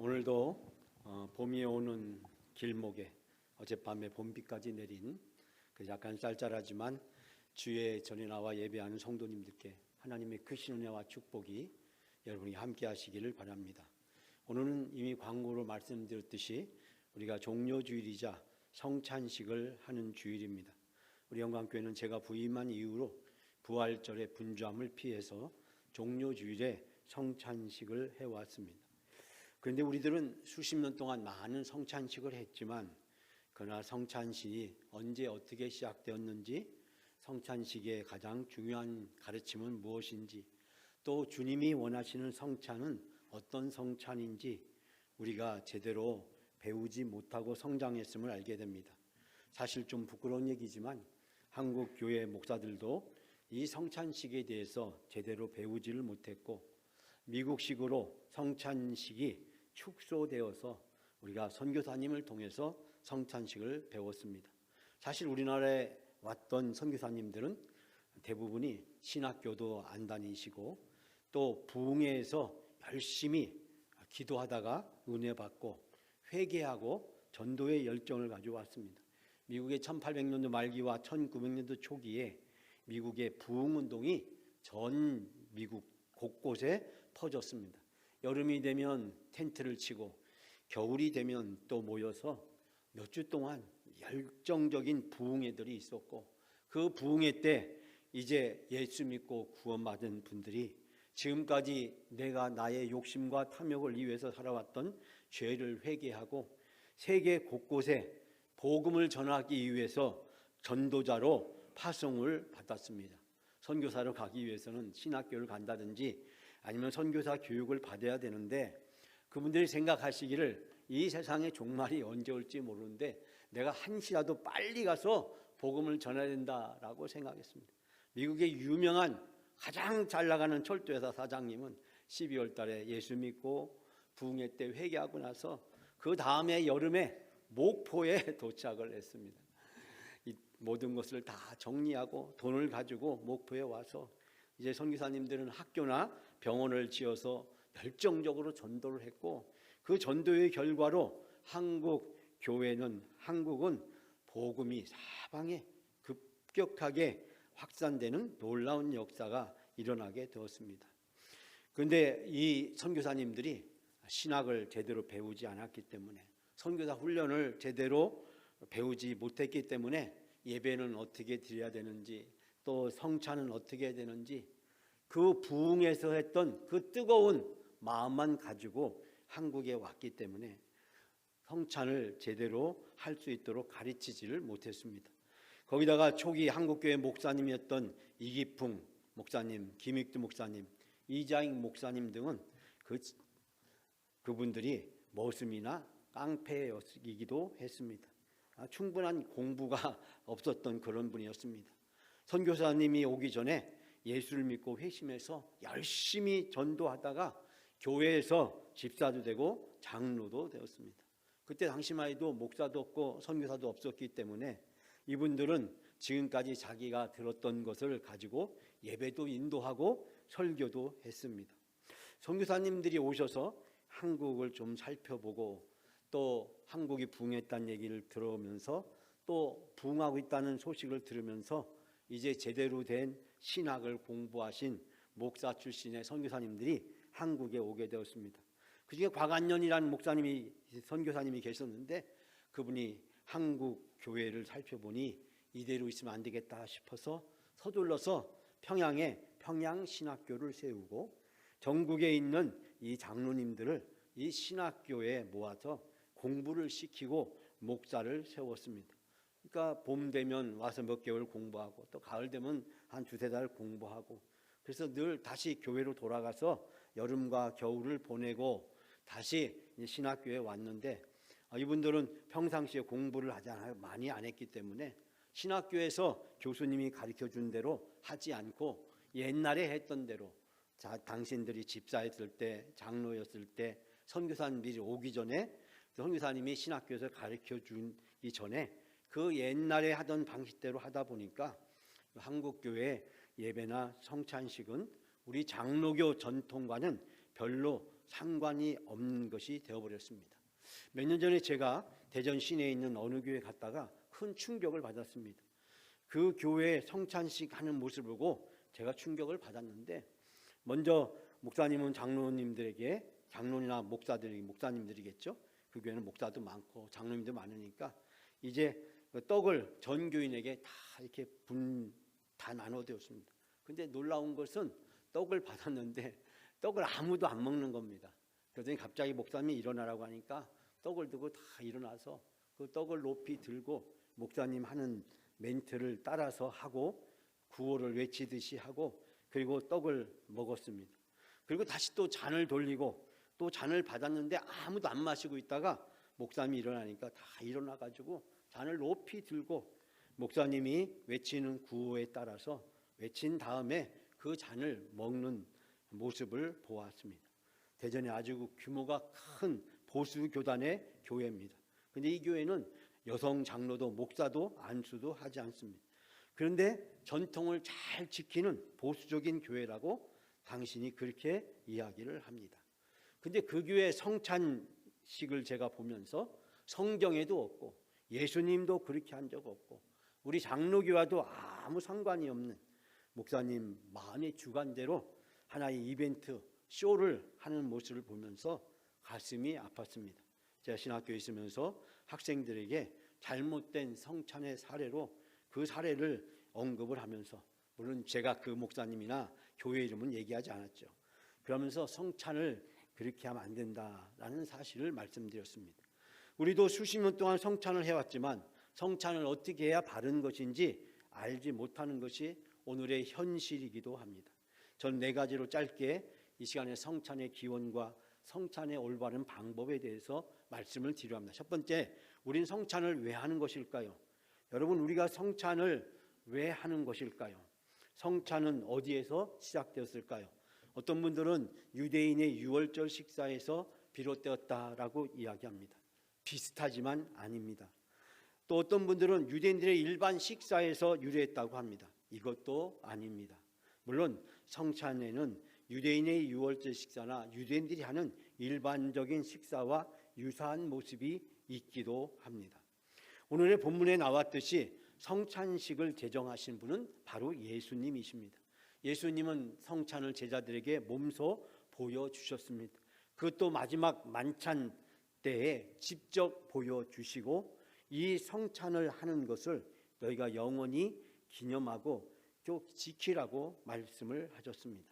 오늘도 봄이 오는 길목에 어젯밤에 봄비까지 내린 그 약간 쌀쌀하지만 주의 전에 나와 예배하는 성도님들께 하나님의 크신 은혜와 축복이 여러분이 함께 하시기를 바랍니다. 오늘은 이미 광고로 말씀드렸듯이 우리가 종료주일이자 성찬식을 하는 주일입니다. 우리 영광교회는 제가 부임한 이후로 부활절의 분주함을 피해서 종료주일에 성찬식을 해왔습니다. 그런데 우리들은 수십 년 동안 많은 성찬식을 했지만 그러나 성찬식이 언제 어떻게 시작되었는지, 성찬식의 가장 중요한 가르침은 무엇인지, 또 주님이 원하시는 성찬은 어떤 성찬인지 우리가 제대로 배우지 못하고 성장했음을 알게 됩니다. 사실 좀 부끄러운 얘기지만 한국 교회 목사들도 이 성찬식에 대해서 제대로 배우지를 못했고, 미국식으로 성찬식이 축소되어서 우리가 선교사님을 통해서 성찬식을 배웠습니다. 사실 우리나라에 왔던 선교사님들은 대부분이 신학교도 안 다니시고 또 부흥회에서 열심히 기도하다가 은혜 받고 회개하고 전도의 열정을 가지고 왔습니다. 미국의 1800년도 말기와 1900년도 초기에 미국의 부흥운동이 전 미국 곳곳에 퍼졌습니다. 여름이 되면 텐트를 치고 겨울이 되면 또 모여서 몇 주 동안 열정적인 부흥회들이 있었고, 그 부흥회 때 이제 예수 믿고 구원받은 분들이 지금까지 내가 나의 욕심과 탐욕을 위해서 살아왔던 죄를 회개하고 세계 곳곳에 복음을 전하기 위해서 전도자로 파송을 받았습니다. 선교사로 가기 위해서는 신학교를 간다든지 아니면 선교사 교육을 받아야 되는데, 그분들이 생각하시기를 이 세상의 종말이 언제 올지 모르는데 내가 한시라도 빨리 가서 복음을 전해야 된다라고 생각했습니다. 미국의 유명한 가장 잘 나가는 철도회사 사장님은 12월 달에 예수 믿고 부흥회 때 회개하고 나서 그 다음에 여름에 목포에 도착을 했습니다. 이 모든 것을 다 정리하고 돈을 가지고 목포에 와서 이제 선교사님들은 학교나 병원을 지어서 열정적으로 전도를 했고, 그 전도의 결과로 한국은 복음이 사방에 급격하게 확산되는 놀라운 역사가 일어나게 되었습니다. 그런데 이 선교사님들이 신학을 제대로 배우지 않았기 때문에, 선교사 훈련을 제대로 배우지 못했기 때문에 예배는 어떻게 드려야 되는지, 또 성찬은 어떻게 해야 되는지, 그 부흥에서 했던 그 뜨거운 마음만 가지고 한국에 왔기 때문에 성찬을 제대로 할 수 있도록 가르치지를 못했습니다. 거기다가 초기 한국교회 목사님이었던 이기풍 목사님, 김익두 목사님, 이자익 목사님 등은 그분들이 머슴이나 깡패이기도 했습니다. 충분한 공부가 없었던 그런 분이었습니다. 선교사님이 오기 전에 예수를 믿고 회심해서 열심히 전도하다가 교회에서 집사도 되고 장로도 되었습니다. 그때 당시만 해도 목사도 없고 선교사도 없었기 때문에 이분들은 지금까지 자기가 들었던 것을 가지고 예배도 인도하고 설교도 했습니다. 선교사님들이 오셔서 한국을 좀 살펴보고 또 한국이 부흥했다는 얘기를 들으면서 또 부흥하고 있다는 소식을 들으면서 이제 제대로 된 신학을 공부하신 목사 출신의 선교사님들이 한국에 오게 되었습니다. 그중에 곽안년이라는 선교사님이 계셨는데, 그분이 한국 교회를 살펴보니 이대로 있으면 안 되겠다 싶어서 서둘러서 평양에 평양신학교를 세우고 전국에 있는 이 장로님들을 이 신학교에 모아서 공부를 시키고 목사를 세웠습니다. 그러니까 봄 되면 와서 몇 개월 공부하고 또 가을 되면 한 두세 달 공부하고, 그래서 늘 다시 교회로 돌아가서 여름과 겨울을 보내고 다시 신학교에 왔는데, 이분들은 평상시에 공부를 많이 안 했기 때문에 신학교에서 교수님이 가르쳐준 대로 하지 않고 옛날에 했던 대로, 당신들이 집사였을 때, 장로였을 때, 선교사님들이 오기 전에 선교사님이 신학교에서 가르쳐주기 전에 그 옛날에 하던 방식대로 하다 보니까 한국교회 예배나 성찬식은 우리 장로교 전통과는 별로 상관이 없는 것이 되어버렸습니다. 몇 년 전에 제가 대전 시내에 있는 어느 교회 갔다가 큰 충격을 받았습니다. 그 교회 성찬식 하는 모습을 보고 제가 충격을 받았는데, 먼저 목사님은 장로님들에게, 장로나 목사님들이겠죠. 그 교회는 목사도 많고 장로님도 많으니까 이제 그 떡을 전 교인에게 다 이렇게 다 나눠드렸습니다. 근데 놀라운 것은 떡을 받았는데 떡을 아무도 안 먹는 겁니다. 그러더니 갑자기 목사님이 일어나라고 하니까 떡을 두고 다 일어나서 그 떡을 높이 들고 목사님 하는 멘트를 따라서 하고 구호를 외치듯이 하고, 그리고 떡을 먹었습니다. 그리고 다시 또 잔을 돌리고 또 잔을 받았는데 아무도 안 마시고 있다가 목사님이 일어나니까 다 일어나가지고 잔을 높이 들고 목사님이 외치는 구호에 따라서 외친 다음에 그 잔을 먹는 모습을 보았습니다. 대전에 아주 규모가 큰 보수교단의 교회입니다. 근데 이 교회는 여성 장로도 목사도 안수도 하지 않습니다. 그런데 전통을 잘 지키는 보수적인 교회라고 당신이 그렇게 이야기를 합니다. 근데 그 교회 성찬식을 제가 보면서 성경에도 없고 예수님도 그렇게 한 적 없고 우리 장로교와도 아무 상관이 없는 목사님 마음의 주관대로 하나의 이벤트 쇼를 하는 모습을 보면서 가슴이 아팠습니다. 제가 신학교에 있으면서 학생들에게 잘못된 성찬의 사례로 그 사례를 언급을 하면서, 물론 제가 그 목사님이나 교회 이름은 얘기하지 않았죠. 그러면서 성찬을 그렇게 하면 안 된다라는 사실을 말씀드렸습니다. 우리도 수십 년 동안 성찬을 해왔지만 성찬을 어떻게 해야 바른 것인지 알지 못하는 것이 오늘의 현실이기도 합니다. 저는 4가지로 짧게 이 시간에 성찬의 기원과 성찬의 올바른 방법에 대해서 말씀을 드리려 합니다. 첫 번째, 우린 성찬을 왜 하는 것일까요? 여러분, 우리가 성찬을 왜 하는 것일까요? 성찬은 어디에서 시작되었을까요? 어떤 분들은 유대인의 유월절 식사에서 비롯되었다라고 이야기합니다. 비슷하지만 아닙니다. 또 어떤 분들은 유대인들의 일반 식사에서 유래했다고 합니다. 이것도 아닙니다. 물론 성찬에는 유대인의 유월절 식사나 유대인들이 하는 일반적인 식사와 유사한 모습이 있기도 합니다. 오늘의 본문에 나왔듯이 성찬식을 제정하신 분은 바로 예수님이십니다. 예수님은 성찬을 제자들에게 몸소 보여주셨습니다. 그것도 마지막 만찬 때에 직접 보여주시고 이 성찬을 하는 것을 너희가 영원히 기념하고 지키라고 말씀을 하셨습니다.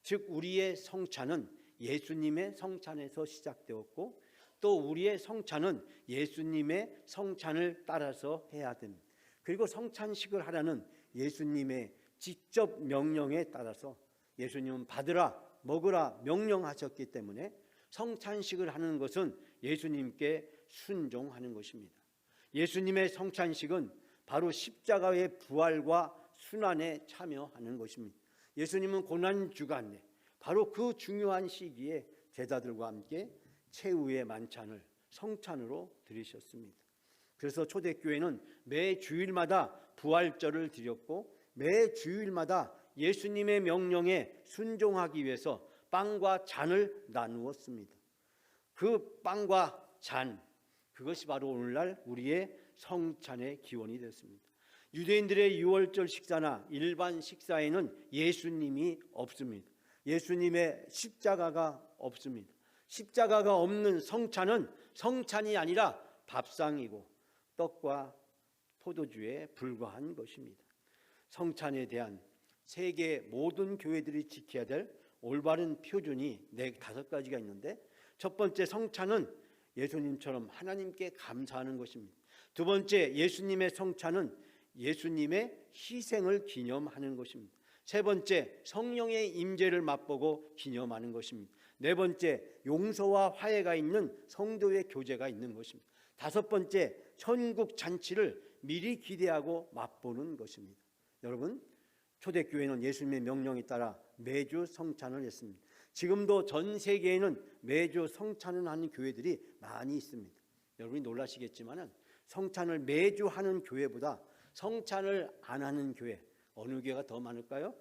즉 우리의 성찬은 예수님의 성찬에서 시작되었고 또 우리의 성찬은 예수님의 성찬을 따라서 해야 됩니다. 그리고 성찬식을 하라는 예수님의 직접 명령에 따라서 예수님은 받으라 먹으라 명령하셨기 때문에 성찬식을 하는 것은 예수님께 순종하는 것입니다. 예수님의 성찬식은 바로 십자가의 부활과 순환에 참여하는 것입니다. 예수님은 고난주간에 바로 그 중요한 시기에 제자들과 함께 최후의 만찬을 성찬으로 드리셨습니다. 그래서 초대교회는 매 주일마다 부활절을 드렸고 매 주일마다 예수님의 명령에 순종하기 위해서 빵과 잔을 나누었습니다. 그 빵과 잔, 그것이 바로 오늘날 우리의 성찬의 기원이 됐습니다. 유대인들의 유월절 식사나 일반 식사에는 예수님이 없습니다. 예수님의 십자가가 없습니다. 십자가가 없는 성찬은 성찬이 아니라 밥상이고 떡과 포도주에 불과한 것입니다. 성찬에 대한 세계 모든 교회들이 지켜야 될 올바른 표준이 5가지가 있는데, 첫 번째, 성찬은 예수님처럼 하나님께 감사하는 것입니다. 두 번째, 예수님의 성찬은 예수님의 희생을 기념하는 것입니다. 세 번째, 성령의 임재를 맛보고 기념하는 것입니다. 네 번째, 용서와 화해가 있는 성도의 교제가 있는 것입니다. 다섯 번째, 천국 잔치를 미리 기대하고 맛보는 것입니다. 여러분, 초대교회는 예수님의 명령에 따라 매주 성찬을 했습니다. 지금도 전 세계에는 매주 성찬을 하는 교회들이 많이 있습니다. 여러분이 놀라시겠지만 성찬을 매주 하는 교회보다 성찬을 안 하는 교회, 어느 교회가 더 많을까요?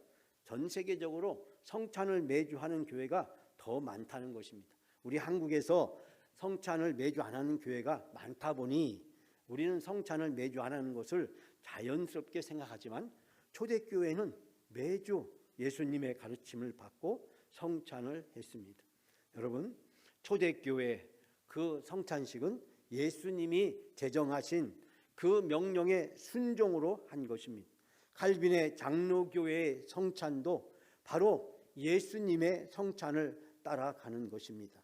전 세계적으로 성찬을 매주 하는 교회가 더 많다는 것입니다. 우리 한국에서 성찬을 매주 안 하는 교회가 많다 보니 우리는 성찬을 매주 안 하는 것을 자연스럽게 생각하지만 초대교회는 매주 예수님의 가르침을 받고 성찬을 했습니다. 여러분, 초대교회 그 성찬식은 예수님이 제정하신 그 명령에 순종으로 한 것입니다. 칼빈의 장로교회의 성찬도 바로 예수님의 성찬을 따라가는 것입니다.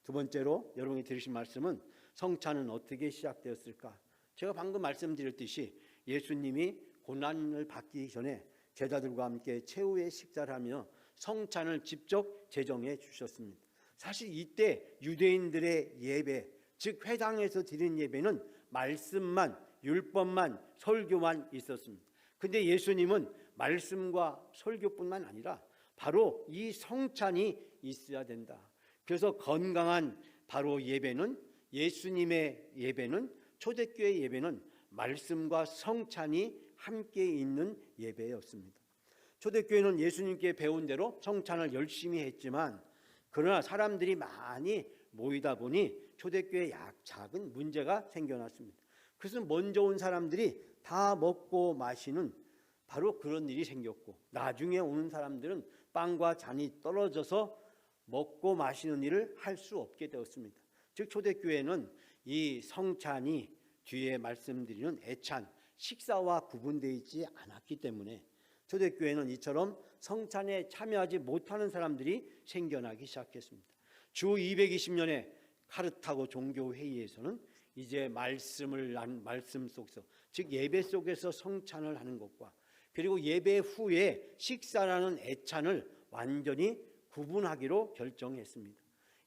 두 번째로 여러분이 들으신 말씀은 성찬은 어떻게 시작되었을까? 제가 방금 말씀드렸듯이 예수님이 고난을 받기 전에 제자들과 함께 최후의 식사를 하며 성찬을 직접 제정해 주셨습니다. 사실 이때 유대인들의 예배, 즉 회당에서 드린 예배는 말씀만, 율법만, 설교만 있었습니다. 근데 예수님은 말씀과 설교뿐만 아니라 바로 이 성찬이 있어야 된다. 그래서 건강한 바로 예배는, 예수님의 예배는, 초대교회 예배는 말씀과 성찬이 함께 있는 예배였습니다. 초대교회는 예수님께 배운 대로 성찬을 열심히 했지만 그러나 사람들이 많이 모이다 보니 초대교회에 작은 문제가 생겨났습니다. 그래서 먼저 온 사람들이 다 먹고 마시는 바로 그런 일이 생겼고, 나중에 오는 사람들은 빵과 잔이 떨어져서 먹고 마시는 일을 할 수 없게 되었습니다. 즉 초대교회는 이 성찬이 뒤에 말씀드리는 애찬, 식사와 구분되어 있지 않았기 때문에 초대교회는 이처럼 성찬에 참여하지 못하는 사람들이 생겨나기 시작했습니다. 주 220년의 카르타고 종교회의에서는 이제 말씀 속에서, 즉 예배 속에서 성찬을 하는 것과 그리고 예배 후에 식사라는 애찬을 완전히 구분하기로 결정했습니다.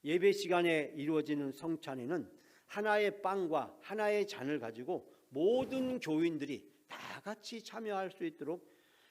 예배 시간에 이루어지는 성찬에는 하나의 빵과 하나의 잔을 가지고 모든 교인들이 다 같이 참여할 수 있도록,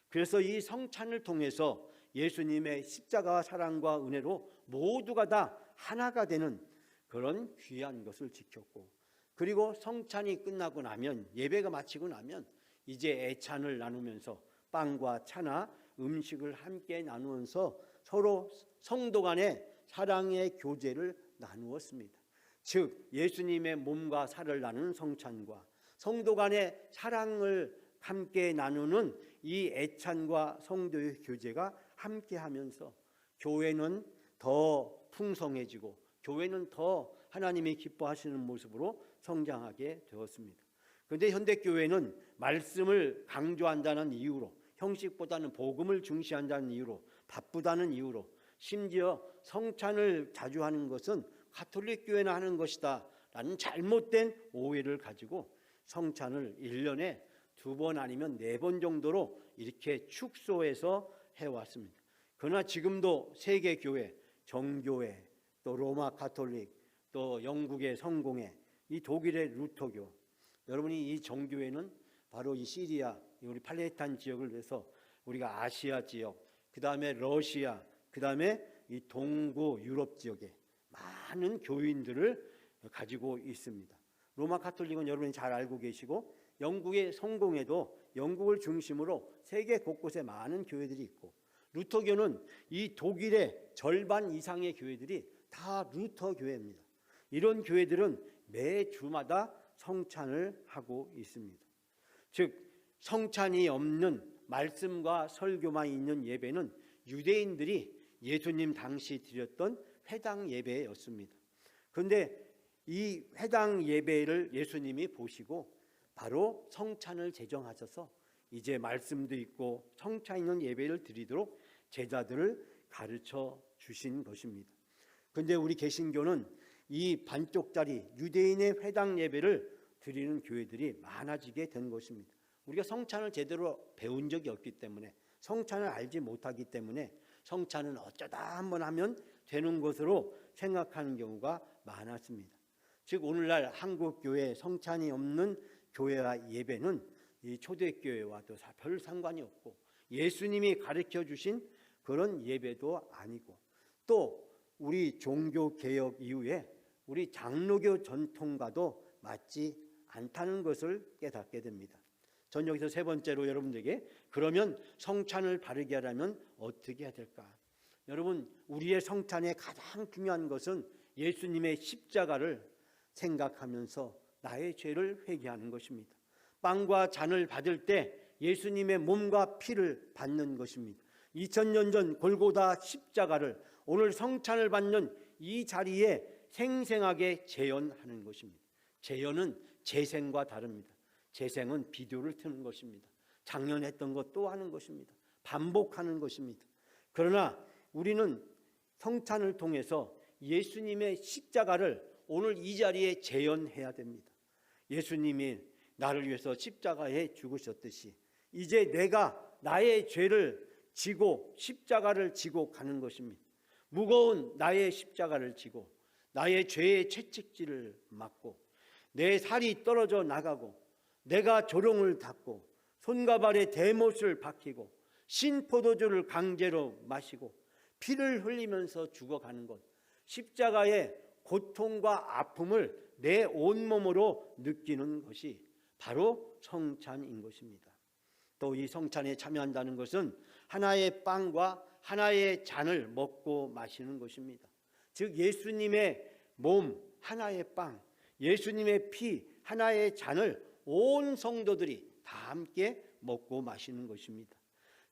그래서 이 성찬을 통해서 예수님의 십자가와 사랑과 은혜로 모두가 다 하나가 되는 그런 귀한 것을 지켰고, 그리고 성찬이 끝나고 나면, 예배가 마치고 나면 이제 애찬을 나누면서 빵과 차나 음식을 함께 나누면서 서로 성도 간의 사랑의 교제를 나누었습니다. 즉 예수님의 몸과 살을 나누는 성찬과 성도 간의 사랑을 함께 나누는 이 애찬과 성도의 교제가 함께하면서 교회는 더 풍성해지고 교회는 더 하나님이 기뻐하시는 모습으로 성장하게 되었습니다. 그런데 현대교회는 말씀을 강조한다는 이유로, 형식보다는 복음을 중시한다는 이유로, 바쁘다는 이유로, 심지어 성찬을 자주 하는 것은 가톨릭 교회나 하는 것이다 라는 잘못된 오해를 가지고 성찬을 1년에 2번 아니면 4번 정도로 이렇게 축소해서 해왔습니다. 그러나 지금도 세계교회, 정교회, 또 로마 가톨릭, 또 영국의 성공회, 이 독일의 루터교, 여러분이 이 정교회는 바로 이 시리아, 우리 팔레스타인 지역을 위해서 우리가 아시아 지역, 그 다음에 러시아, 그 다음에 이 동구 유럽 지역에 많은 교인들을 가지고 있습니다. 로마 가톨릭은 여러분이 잘 알고 계시고, 영국의 성공회도 영국을 중심으로 세계 곳곳에 많은 교회들이 있고, 루터교는 이 독일의 절반 이상의 교회들이 다 루터 교회입니다. 이런 교회들은 매 주마다 성찬을 하고 있습니다. 즉 성찬이 없는 말씀과 설교만 있는 예배는 유대인들이 예수님 당시 드렸던 회당 예배였습니다. 그런데 이 회당 예배를 예수님이 보시고 바로 성찬을 제정하셔서 이제 말씀도 있고 성찬 있는 예배를 드리도록 제자들을 가르쳐 주신 것입니다. 그런데 우리 개신교는 이 반쪽짜리 유대인의 회당 예배를 드리는 교회들이 많아지게 된 것입니다. 우리가 성찬을 제대로 배운 적이 없기 때문에, 성찬을 알지 못하기 때문에 성찬은 어쩌다 한번 하면 되는 것으로 생각하는 경우가 많았습니다. 즉 오늘날 한국 교회 성찬이 없는 교회와 예배는 이 초대교회와도 별 상관이 없고 예수님이 가르쳐 주신 그런 예배도 아니고, 또 우리 종교개혁 이후에 우리 장로교 전통과도 맞지 않다는 것을 깨닫게 됩니다. 전 여기서 세 번째로 여러분들에게, 그러면 성찬을 바르게 하려면 어떻게 해야 될까? 여러분, 우리의 성찬의 가장 중요한 것은 예수님의 십자가를 생각하면서 나의 죄를 회개하는 것입니다. 빵과 잔을 받을 때 예수님의 몸과 피를 받는 것입니다. 2000년 전 골고다 십자가를 오늘 성찬을 받는 이 자리에 생생하게 재현하는 것입니다. 재현은 재생과 다릅니다. 재생은 비디오를 트는 것입니다. 작년 했던 것 또 하는 것입니다. 반복하는 것입니다. 그러나 우리는 성찬을 통해서 예수님의 십자가를 오늘 이 자리에 재현해야 됩니다. 예수님이 나를 위해서 십자가에 죽으셨듯이 이제 내가 나의 죄를 지고 십자가를 지고 가는 것입니다. 무거운 나의 십자가를 지고 나의 죄의 채찍질을 맞고 내 살이 떨어져 나가고 내가 조롱을 받고 손과 발에 대못을 박히고 신포도주를 강제로 마시고 피를 흘리면서 죽어가는 것, 십자가의 고통과 아픔을 내 온몸으로 느끼는 것이 바로 성찬인 것입니다. 또 이 성찬에 참여한다는 것은 하나의 빵과 하나의 잔을 먹고 마시는 것입니다. 즉 예수님의 몸 하나의 빵, 예수님의 피 하나의 잔을 온 성도들이 다 함께 먹고 마시는 것입니다.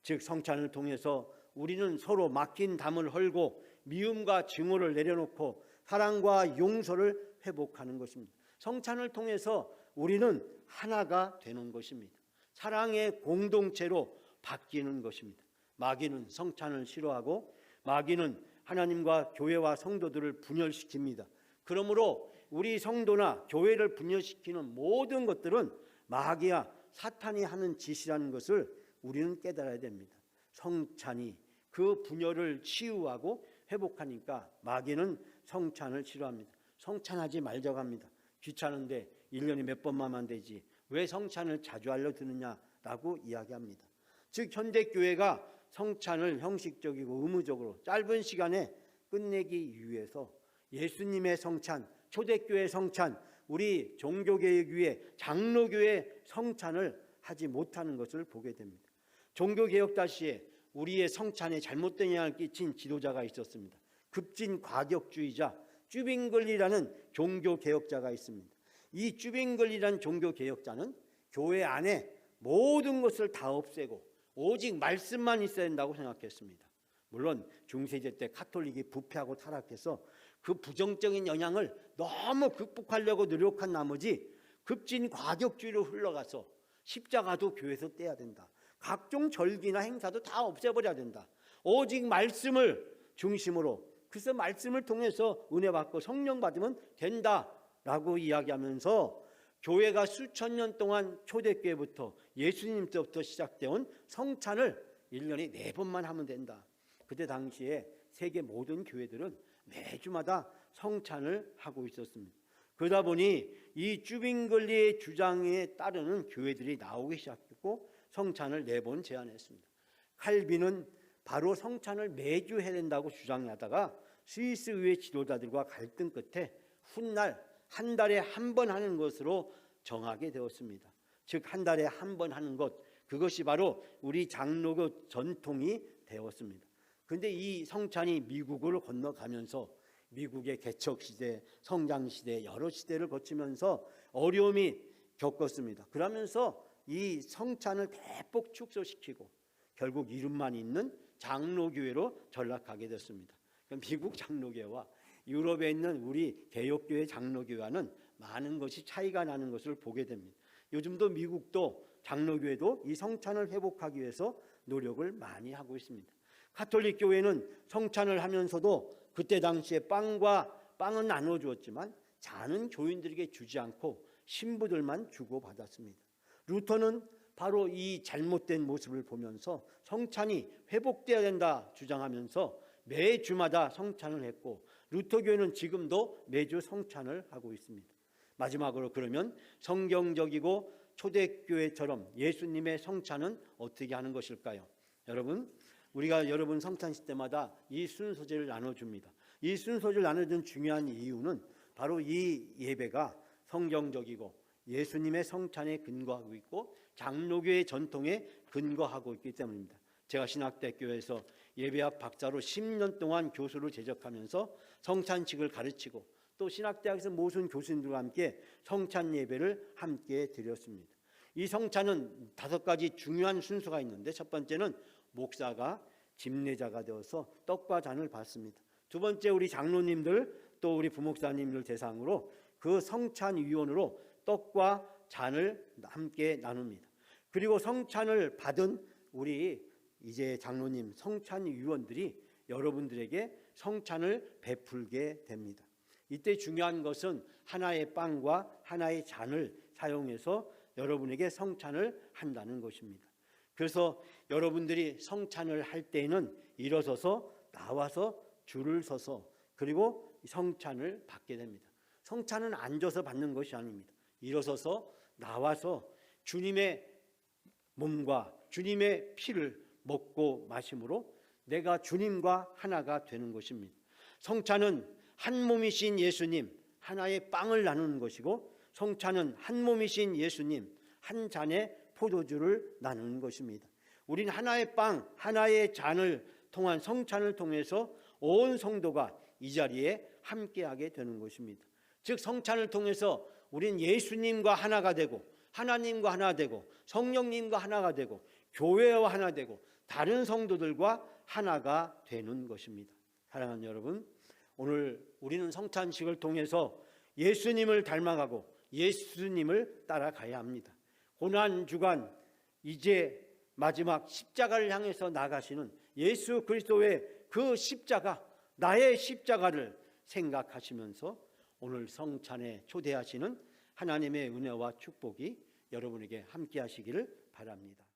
즉 성찬을 통해서 우리는 서로 막힌 담을 헐고 미움과 증오를 내려놓고 사랑과 용서를 회복하는 것입니다. 성찬을 통해서 우리는 하나가 되는 것입니다. 사랑의 공동체로 바뀌는 것입니다. 마귀는 성찬을 싫어하고 마귀는 하나님과 교회와 성도들을 분열시킵니다. 그러므로 우리 성도나 교회를 분열시키는 모든 것들은 마귀야 사탄이 하는 짓이라는 것을 우리는 깨달아야 됩니다. 성찬이 그 분열을 치유하고 회복하니까 마귀는 성찬을 싫어합니다. 성찬하지 말자고 합니다. 귀찮은데 1년에 몇 번만 하면 되지 왜 성찬을 자주 하려 드느냐라고 이야기합니다. 즉 현대교회가 성찬을 형식적이고 의무적으로 짧은 시간에 끝내기 위해서 예수님의 성찬, 초대교회 성찬, 우리 종교개혁위의 장로교회 성찬을 하지 못하는 것을 보게 됩니다. 종교개혁 시에 우리의 성찬에 잘못된 영향을 끼친 지도자가 있었습니다. 급진 과격주의자 쭈빙글리라는 종교개혁자가 있습니다. 이 쭈빙글리라는 종교개혁자는 교회 안에 모든 것을 다 없애고 오직 말씀만 있어야 된다고 생각했습니다. 물론 중세제 때 카톨릭이 부패하고 타락해서 그 부정적인 영향을 너무 극복하려고 노력한 나머지 급진 과격주의로 흘러가서 십자가도 교회에서 떼야 된다. 각종 절기나 행사도 다 없애버려야 된다. 오직 말씀을 중심으로 그래서 말씀을 통해서 은혜 받고 성령 받으면 된다라고 이야기하면서 교회가 수천 년 동안 초대교회부터 예수님 때부터 시작되온 성찬을 1년에 4번만 하면 된다. 그때 당시에 세계 모든 교회들은 매주마다 성찬을 하고 있었습니다. 그러다 보니 이 쭈빙글리의 주장에 따르는 교회들이 나오기 시작했고 성찬을 4번 제안했습니다. 칼빈은 바로 성찬을 매주 해야 된다고 주장하다가 스위스 의회 지도자들과 갈등 끝에 훗날 한 달에 한 번 하는 것으로 정하게 되었습니다. 즉 한 달에 한 번 하는 것, 그것이 바로 우리 장로교 전통이 되었습니다. 그런데 이 성찬이 미국을 건너가면서 미국의 개척시대, 성장시대, 여러 시대를 거치면서 어려움이 겪었습니다. 그러면서 이 성찬을 대폭 축소시키고 결국 이름만 있는 장로교회로 전락하게 됐습니다. 미국 장로교회와 유럽에 있는 우리 개혁교회 장로교회와는 많은 것이 차이가 나는 것을 보게 됩니다. 요즘도 미국도 장로교회도 이 성찬을 회복하기 위해서 노력을 많이 하고 있습니다. 가톨릭 교회는 성찬을 하면서도 그때 당시에 빵은 나눠주었지만 잔은 교인들에게 주지 않고 신부들만 주고받았습니다. 루터는 바로 이 잘못된 모습을 보면서 성찬이 회복되어야 된다 주장하면서 매주마다 성찬을 했고 루터교회는 지금도 매주 성찬을 하고 있습니다. 마지막으로 그러면 성경적이고 초대교회처럼 예수님의 성찬은 어떻게 하는 것일까요? 우리가 여러분 성찬식 때마다 이 순서제를 나눠줍니다. 이 순서제를 나눠준 중요한 이유는 바로 이 예배가 성경적이고 예수님의 성찬에 근거하고 있고 장로교의 전통에 근거하고 있기 때문입니다. 제가 신학대교에서 예배학 박사로 10년 동안 교수를 제적하면서 성찬식을 가르치고 또 신학대학에서 모든 교수님들과 함께 성찬 예배를 함께 드렸습니다. 이 성찬은 5가지 중요한 순서가 있는데, 첫 번째는 목사가 집례자가 되어서 떡과 잔을 받습니다. 두 번째, 우리 장로님들 또 우리 부목사님들 대상으로 그 성찬위원으로 떡과 잔을 함께 나눕니다. 그리고 성찬을 받은 우리 이제 장로님 성찬위원들이 여러분들에게 성찬을 베풀게 됩니다. 이때 중요한 것은 하나의 빵과 하나의 잔을 사용해서 여러분에게 성찬을 한다는 것입니다. 그래서 여러분들이 성찬을 할 때에는 일어서서 나와서 줄을 서서 그리고 성찬을 받게 됩니다. 성찬은 앉아서 받는 것이 아닙니다. 일어서서 나와서 주님의 몸과 주님의 피를 먹고 마심으로 내가 주님과 하나가 되는 것입니다. 성찬은 한 몸이신 예수님 하나의 빵을 나누는 것이고, 성찬은 한 몸이신 예수님 한 잔의 포도주를 나누는 것입니다. 우린 하나의 빵 하나의 잔을 통한 성찬을 통해서 온 성도가 이 자리에 함께하게 되는 것입니다. 즉 성찬을 통해서 우린 예수님과 하나가 되고 하나님과 하나 되고 성령님과 하나가 되고 교회와 하나 되고 다른 성도들과 하나가 되는 것입니다. 사랑하는 여러분, 오늘 우리는 성찬식을 통해서 예수님을 닮아가고 예수님을 따라가야 합니다. 고난주간 이제 마지막 십자가를 향해서 나가시는 예수 그리스도의 그 십자가, 나의 십자가를 생각하시면서 오늘 성찬에 초대하시는 하나님의 은혜와 축복이 여러분에게 함께 하시기를 바랍니다.